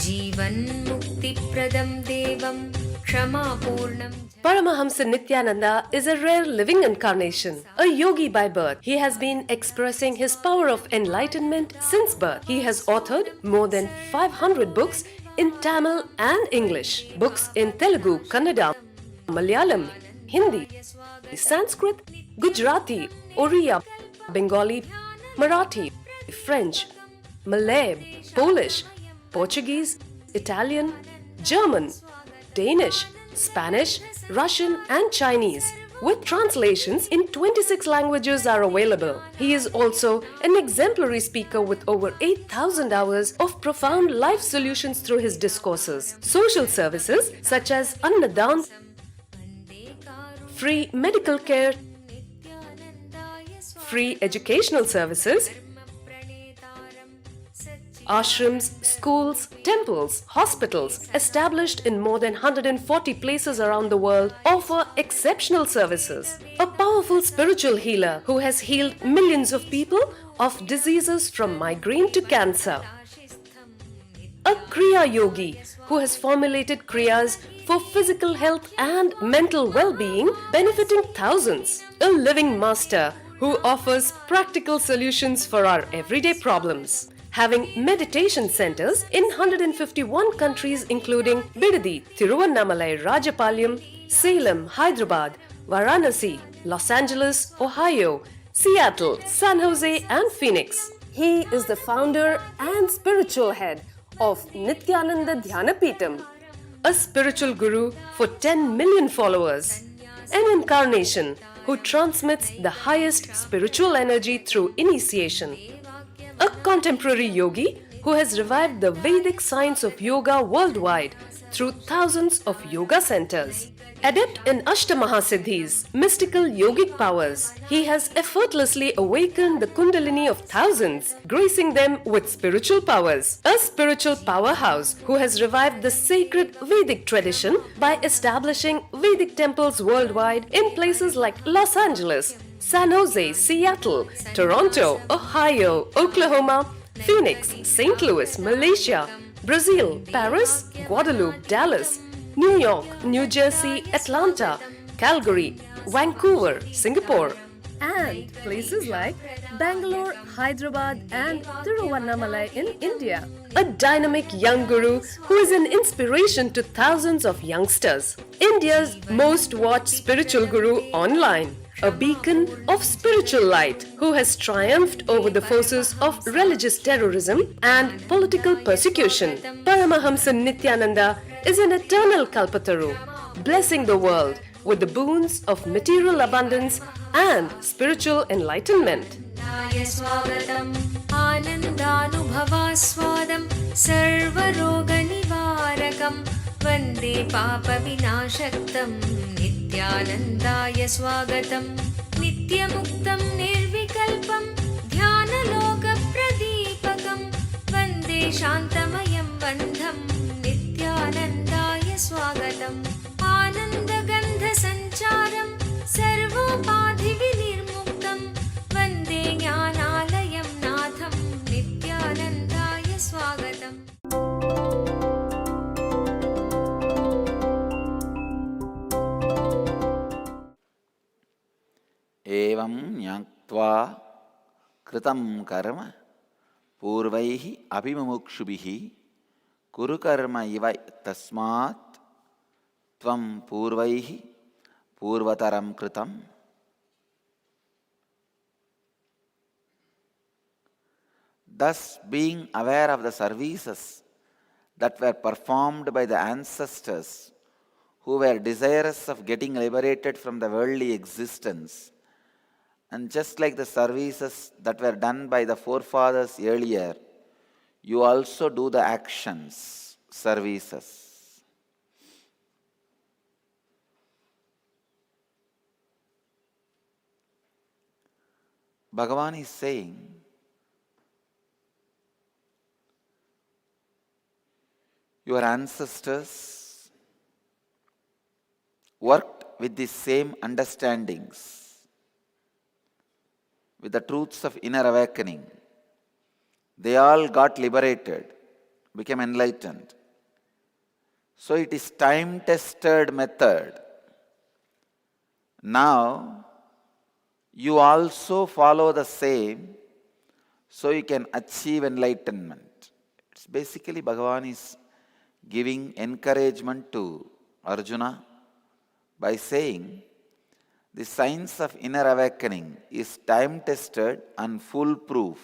जीवन्मुक्तिप्रदं देवं क्षमापूर्णं. Paramahamsa Nithyananda is a rare living incarnation, a yogi by birth. He has been expressing his power of enlightenment since birth. He has authored more than 500 books in Tamil and English, books in Telugu, Kannada, Malayalam, Hindi, Sanskrit, Gujarati, Oriya, Bengali, Marathi, French, Malay, Polish, Portuguese, Italian, German, Danish, Spanish, Russian and Chinese, with translations in 26 languages are available. He is also an exemplary speaker with over 8,000 hours of profound life solutions through his discourses. Social services such as Annadan, free medical care, free educational services, ashrams, schools, temples, hospitals established in more than 140 places around the world offer exceptional services. A powerful spiritual healer who has healed millions of people of diseases from migraine to cancer. A Kriya Yogi who has formulated Kriyas for physical health and mental well-being, benefiting thousands. A living master who offers practical solutions for our everyday problems. Having meditation centers in 151 countries including Bidadi, Thiruvannamalai, Rajapalyam, Salem, Hyderabad, Varanasi, Los Angeles, Ohio, Seattle, San Jose and Phoenix. He is the founder and spiritual head of Nithyananda Dhyanapitham, a spiritual guru for 10 million followers, an incarnation who transmits the highest spiritual energy through initiation. A contemporary yogi who has revived the Vedic science of yoga worldwide through thousands of yoga centers. Adept in Ashtamahasiddhis, mystical yogic powers, he has effortlessly awakened the Kundalini of thousands, gracing them with spiritual powers. A spiritual powerhouse who has revived the sacred Vedic tradition by establishing Vedic temples worldwide in places like Los Angeles, San Jose, Seattle, Toronto, Ohio, Oklahoma, Phoenix, St. Louis, Malaysia, Brazil, Paris, Guadeloupe, Dallas, New York, New Jersey, Atlanta, Calgary, Vancouver, Singapore, and places like Bangalore, Hyderabad, and Thiruvannamalai in India. A dynamic young guru who is an inspiration to thousands of youngsters. India's most watched spiritual guru online. A beacon of spiritual light who has triumphed over the forces of religious terrorism and political persecution. Paramahamsa Nithyananda is an eternal Kalpataru, blessing the world with the boons of material abundance and spiritual enlightenment. आनन्दानुभवास्वादं सर्वरोगनिवारकं वन्दे पापविनाशक्तं नित्यानन्दाय स्वागतं नित्यमुक्तं निर्विकल्पं ध्यानलोकप्रदीपकं वन्दे शान्तमयं बन्धं नित्यानन्दाय स्वागतम् आनन्दगन्धसञ्चारं सर्वोपाधिविनिर्मुक्तं वन्दे ज्ञानालयं नाथं नित्यानन्दाय स्वागतम्. एवं ज्ञात्वा कृतं कर्म पूर्वैः अभिमुमुक्षुभिः कुरु कर्म इव तस्मात् त्वं पूर्वैः पूर्वतरं कृतं. Thus, being aware of the services that were performed by the ancestors who were desirous of getting liberated from the worldly existence, and just like the services that were done by the forefathers earlier, you also do the actions, services. Bhagavan is saying, your ancestors worked with the same understandings with the truths of inner awakening. They all got liberated, became enlightened. So it is time-tested method. Now, you also follow the same so you can achieve enlightenment. It's basically Bhagavan is giving encouragement to Arjuna by saying the science of inner awakening is time-tested and foolproof.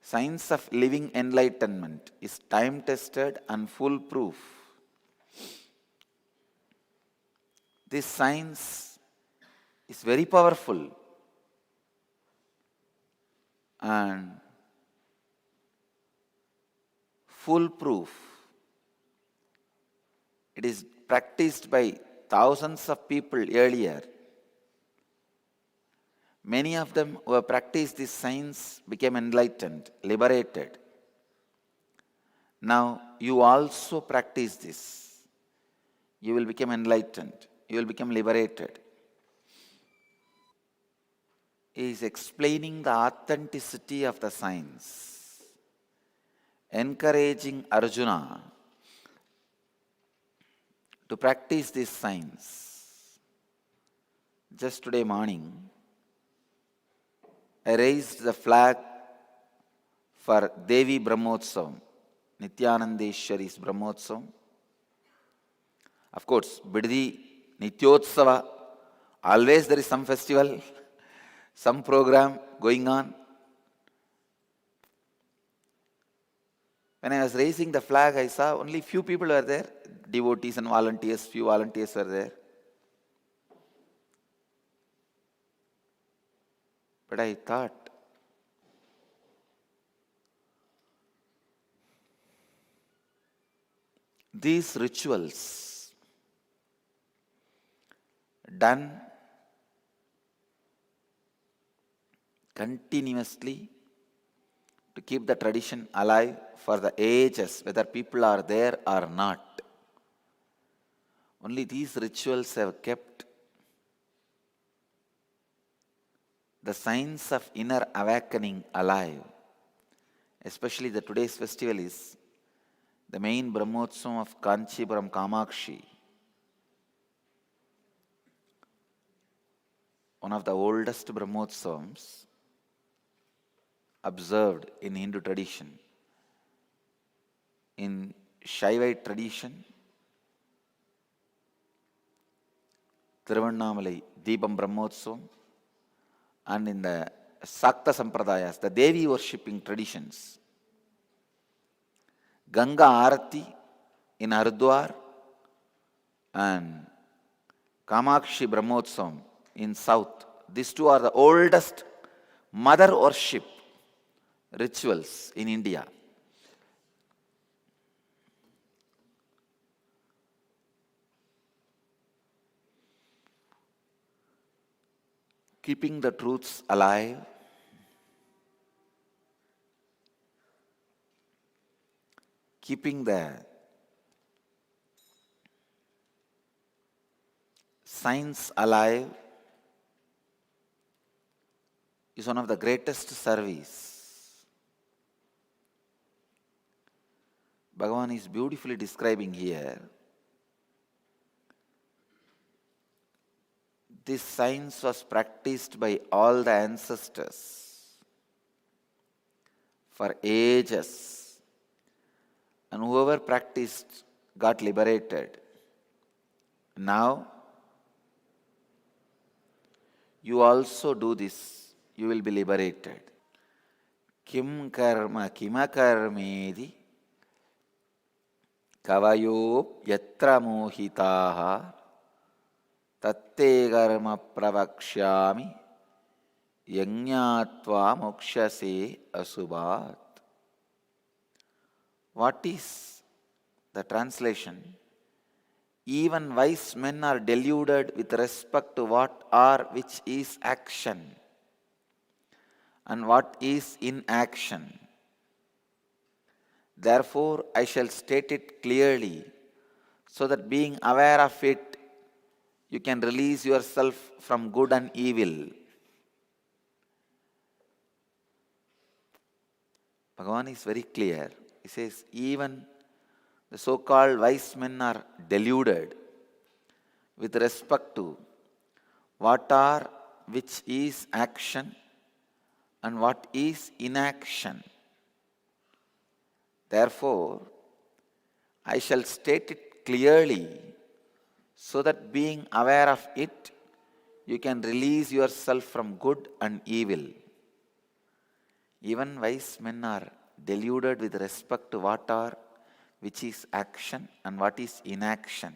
Science of living enlightenment is time-tested and foolproof. This science is very powerful and foolproof. It is practiced by thousands of people earlier. Many of them who have practiced this science became enlightened, liberated. Now you also practice this. You will become enlightened. You will become liberated. He is explaining the authenticity of the science, encouraging Arjuna to practice this science. Just today morning, I raised the flag for Devi Brahmotsavam, Nithyanandeshwari's Brahmotsavam. Of course, Biddi Nityotsava, always there is some festival, some program going on. When I was raising the flag, I saw only few people were there, devotees and volunteers, few volunteers were there. But I thought, these rituals done continuously to keep the tradition alive for the ages, whether people are there or not. Only these rituals have kept the science of inner awakening alive. Especially the today's festival is the main Brahmotsavam of Kanchipuram Kamakshi, one of the oldest Brahmotsavams observed in Hindu tradition. In Shaivite tradition, Tiruvannamalai Deepam Brahmotsavam, and in the Sakta Sampradayas, the Devi worshipping traditions, Ganga Arati in Haridwar and Kamakshi Brahmotsavam in South. These two are the oldest mother worship rituals in India. Keeping the truths alive, keeping the science alive is one of the greatest service. Bhagavan is beautifully describing here. This science was practiced by all the ancestors for ages, and whoever practiced got liberated. Now, you also do this, you will be liberated. Kim karma kimakarmedi kavayo yatra mohitaha tatte karma pravakshyami yajñātvā mokshase asubhat. What is the translation? Even wise men are deluded with respect to what or which is action and what is inaction. Therefore, I shall state it clearly, so that being aware of it, you can release yourself from good and evil. Bhagavan is very clear. He says, even the so-called wise men are deluded with respect to which is action and what is inaction. Therefore, I shall state it clearly so that being aware of it, you can release yourself from good and evil. Even wise men are deluded with respect to which is action and what is inaction.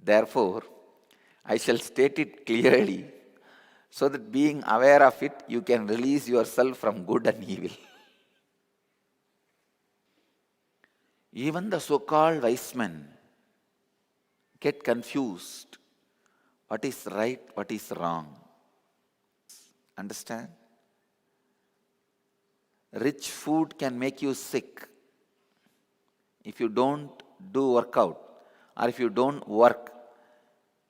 Therefore, I shall state it clearly so that being aware of it, you can release yourself from good and evil. Even the so-called wise men get confused. What is right, what is wrong? Understand? Rich food can make you sick if you don't do workout, or if you don't work.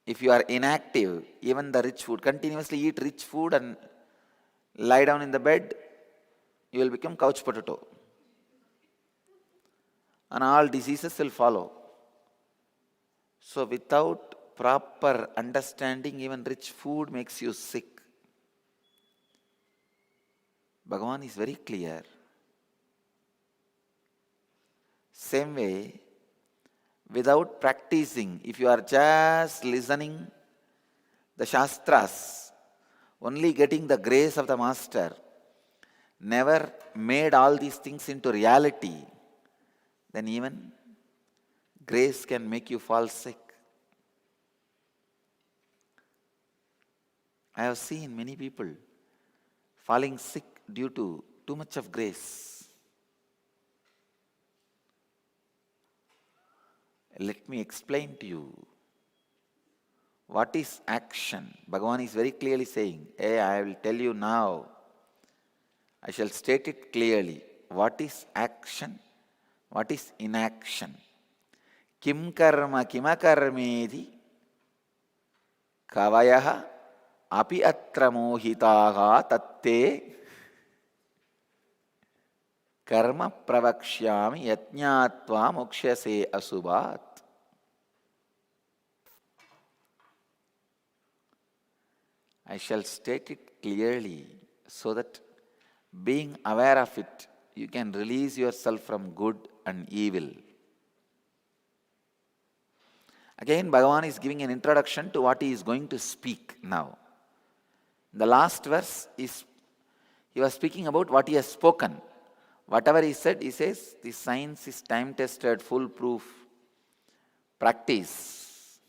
If you are inactive, even the rich food, continuously eat rich food and lie down in the bed, you will become couch potato. And all diseases will follow. So without proper understanding, even rich food makes you sick. Bhagavan is very clear. Same way, without practicing, if you are just listening the Shastras, only getting the grace of the Master, never made all these things into reality, then even grace can make you fall sick. I have seen many people falling sick due to too much of grace. Let me explain to you what is action. Bhagavan is very clearly saying, hey, I will tell you now. I shall state it clearly. What is action? What is inaction? Kim karma kimakarmedi kavayaha api atra mohitaha tatte karma pravakshyami yajñātva mokshase asubhat. I shall state it clearly so that being aware of it, you can release yourself from good and evil. Again, Bhagavan is giving an introduction to what he is going to speak now. The last verse is, he was speaking about what he has spoken. Whatever he said, he says, the science is time-tested, foolproof practice.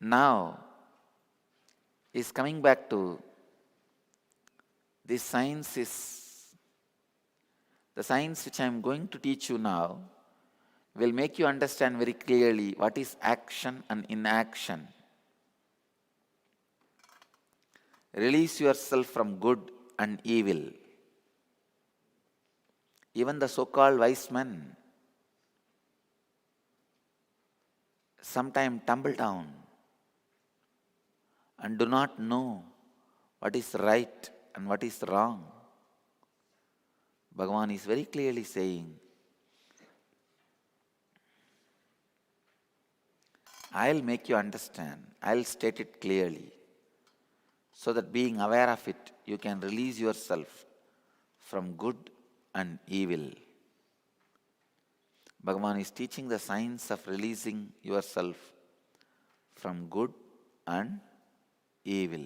Now, he is coming back to this science is, the science which I am going to teach you now will make you understand very clearly what is action and inaction. Release yourself from good and evil. Even the so-called wise men sometimes tumble down and do not know what is right and what is wrong. Bhagavan is very clearly saying, I'll make you understand, I'll state it clearly, so that being aware of it, you can release yourself from good and evil. Bhagavan is teaching the science of releasing yourself from good and evil.